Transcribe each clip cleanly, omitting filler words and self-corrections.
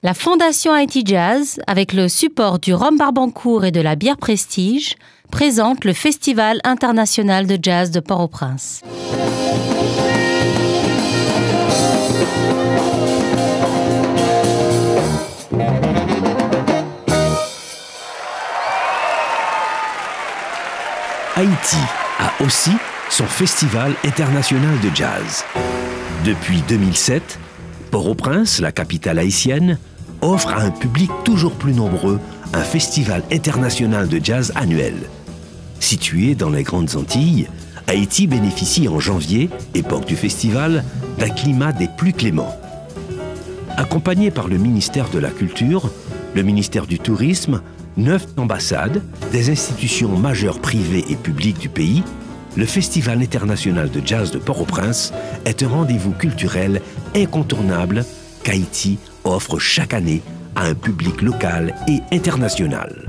La Fondation Haïti Jazz, avec le support du Rhum Barbancourt et de la bière Prestige, présente le Festival international de jazz de Port-au-Prince. Haïti a aussi son Festival international de jazz. Depuis 2007, Port-au-Prince, la capitale haïtienne, offre à un public toujours plus nombreux un festival international de jazz annuel. Situé dans les Grandes Antilles, Haïti bénéficie en janvier, époque du festival, d'un climat des plus cléments. Accompagné par le ministère de la Culture, le ministère du Tourisme, 9 ambassades, des institutions majeures privées et publiques du pays, le Festival international de jazz de Port-au-Prince est un rendez-vous culturel incontournable qu'Haïti offre chaque année à un public local et international.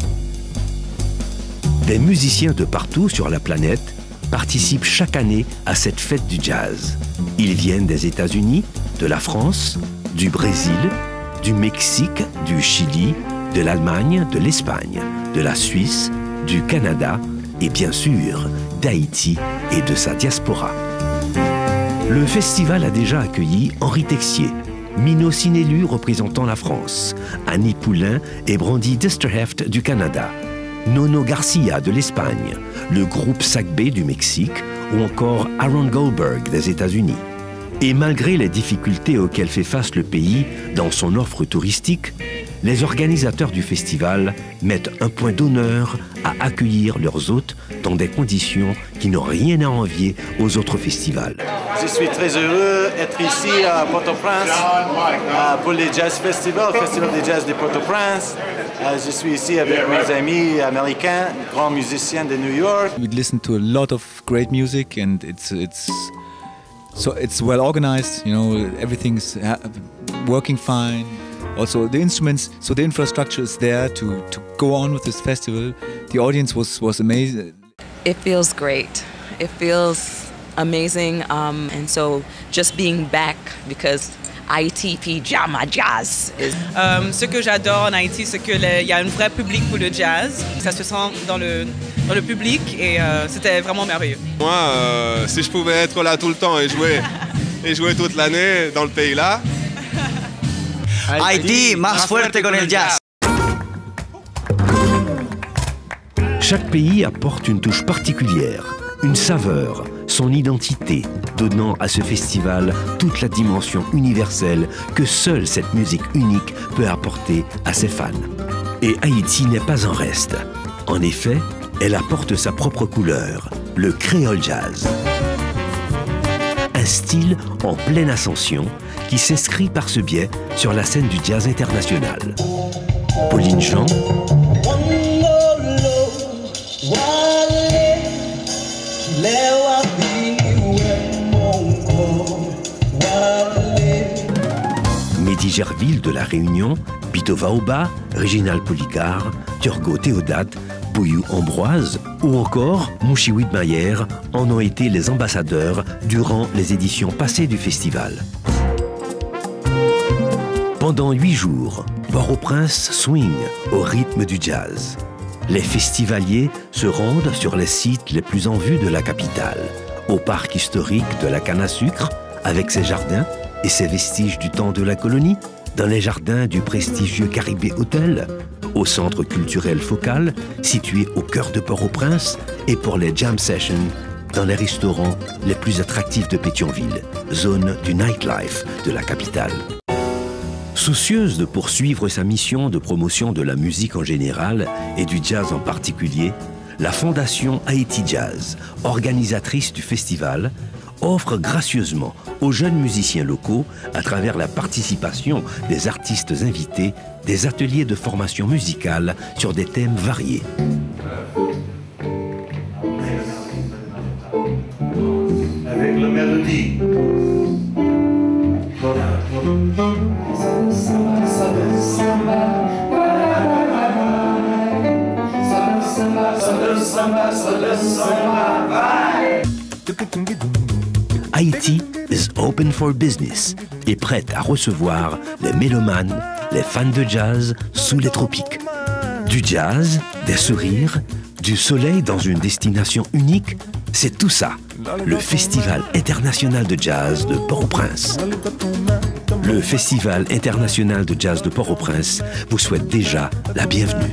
Des musiciens de partout sur la planète participent chaque année à cette fête du jazz. Ils viennent des États-Unis, de la France, du Brésil, du Mexique, du Chili, de l'Allemagne, de l'Espagne, de la Suisse, du Canada et bien sûr d'Haïti et de sa diaspora. Le festival a déjà accueilli Henri Texier, Mino Sinelu représentant la France, Annie Poulain et Brandy Disterheft du Canada, Nono Garcia de l'Espagne, le groupe Sac-B du Mexique ou encore Aaron Goldberg des États-Unis. Et malgré les difficultés auxquelles fait face le pays dans son offre touristique, les organisateurs du festival mettent un point d'honneur à accueillir leurs hôtes dans des conditions qui n'ont rien à envier aux autres festivals. Je suis très heureux d'être ici à Port-au-Prince pour le Jazz Festival, le Festival de Jazz de Port-au-Prince. Je suis ici avec mes amis américains, grands musiciens de New York. We listen to a lot of great music and it's well organized, you know, everything's working fine. Also the instruments, so the infrastructure is there to go on with this festival. The audience was amazing. It feels great. It feels amazing, and so just being back because Haïti Pyjama Jazz is... Ce que j'adore en Haïti, c'est qu'il y a un vrai public pour le jazz. Ça se sent dans le public et c'était vraiment merveilleux. Moi, si je pouvais être là tout le temps et jouer toute l'année dans le pays là. Haïti, más fuerte con el jazz. Chaque pays apporte une touche particulière, une saveur, son identité, donnant à ce festival toute la dimension universelle que seule cette musique unique peut apporter à ses fans. Et Haïti n'est pas en reste. En effet, elle apporte sa propre couleur, le créole jazz. Un style en pleine ascension qui s'inscrit par ce biais sur la scène du jazz international. Pauline Jean, Mehdi Gerville de La Réunion, Pito Vaoba, Réginald Poligar, Turgot Théodate, Bouyou Ambroise ou encore Mouchi Widmayer en ont été les ambassadeurs durant les éditions passées du festival. Pendant 8 jours, Port-au-Prince swing au rythme du jazz. Les festivaliers se rendent sur les sites les plus en vue de la capitale, au parc historique de la canne à sucre, avec ses jardins et ses vestiges du temps de la colonie, dans les jardins du prestigieux Caribé Hotel, au centre culturel Focal, situé au cœur de Port-au-Prince, et pour les jam sessions dans les restaurants les plus attractifs de Pétionville, zone du nightlife de la capitale. Soucieuse de poursuivre sa mission de promotion de la musique en général et du jazz en particulier, la Fondation Haïti Jazz, organisatrice du festival, offre gracieusement aux jeunes musiciens locaux, à travers la participation des artistes invités, des ateliers de formation musicale sur des thèmes variés. Avec la mélodie. Haïti is open for business et prête à recevoir les mélomanes, les fans de jazz sous les tropiques. Du jazz, des sourires, du soleil dans une destination unique, c'est tout ça, le Festival international de jazz de Port-au-Prince. Le Festival international de jazz de Port-au-Prince vous souhaite déjà la bienvenue.